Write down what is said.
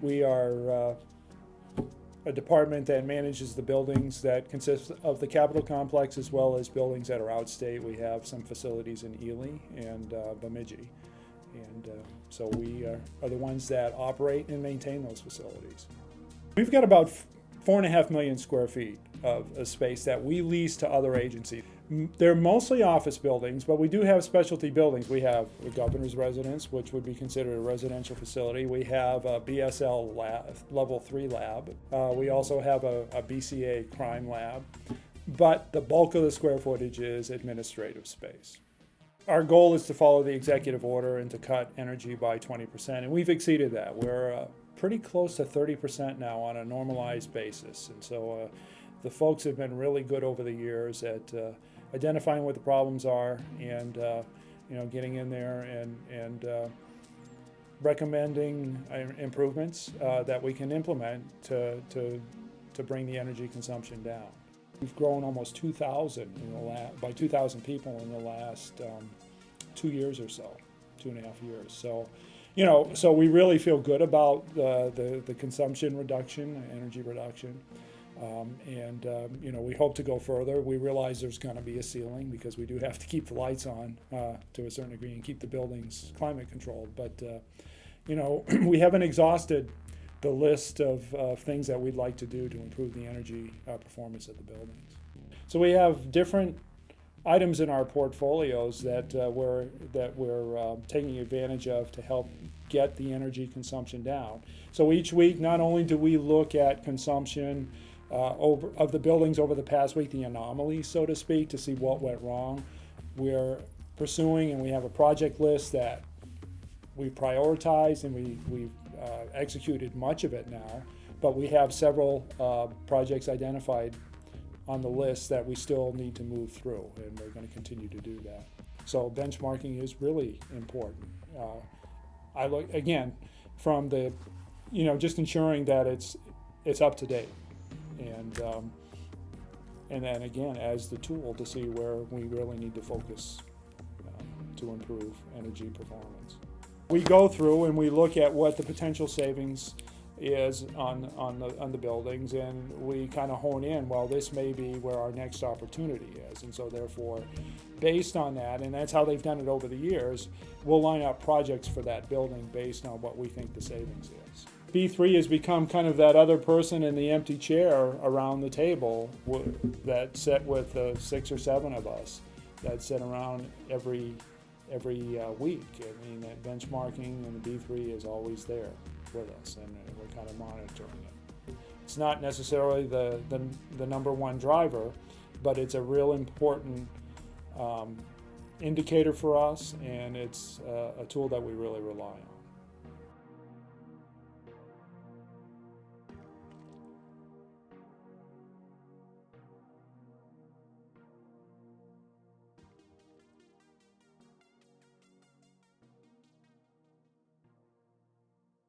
We are a department that manages the buildings that consist of the Capitol complex as well as buildings that are outstate. We have some facilities in Ely and Bemidji. And so we are the ones that operate and maintain those facilities. We've got about 4.5 million square feet of space that we lease to other agencies. They're mostly office buildings, but we do have specialty buildings. We have the governor's residence, which would be considered a residential facility. We have a BSL lab, level 3 lab. We also have a BCA crime lab. But the bulk of the square footage is administrative space. Our goal is to follow the executive order and to cut energy by 20%, and we've exceeded that. We're pretty close to 30% now on a normalized basis, and so the folks have been really good over the years at identifying what the problems are and getting in there and recommending improvements that we can implement to bring the energy consumption down. We've grown almost 2,000 by 2,000 people in the last 2 years or so, 2.5 years. So, so we really feel good about the consumption reduction, energy reduction, we hope to go further. We realize there's going to be a ceiling because we do have to keep the lights on to a certain degree and keep the buildings climate controlled. But we haven't exhausted the list of things that we'd like to do to improve the energy performance of the buildings. So we have different items in our portfolios that we're taking advantage of to help get the energy consumption down. So each week, not only do we look at consumption of the buildings over the past week, the anomalies, so to speak, to see what went wrong. We're pursuing, and we have a project list that we prioritize, and we've executed much of it now, but we have several projects identified on the list that we still need to move through, and we're going to continue to do that. So benchmarking is really important. I look again from the, just ensuring that it's up to date, and then again as the tool to see where we really need to focus to improve energy performance. We go through and we look at what the potential savings is on the buildings, and we kind of hone in, well, this may be where our next opportunity is, and so therefore based on that, and that's how they've done it over the years, we'll line up projects for that building based on what we think the savings is. B3 has become kind of that other person in the empty chair around the table that sit with 6 or 7 of us that sit around every week. I mean, that benchmarking and the B3 is always there with us, and we're kind of monitoring it. It's not necessarily the number one driver, but it's a real important indicator for us, and it's a tool that we really rely on.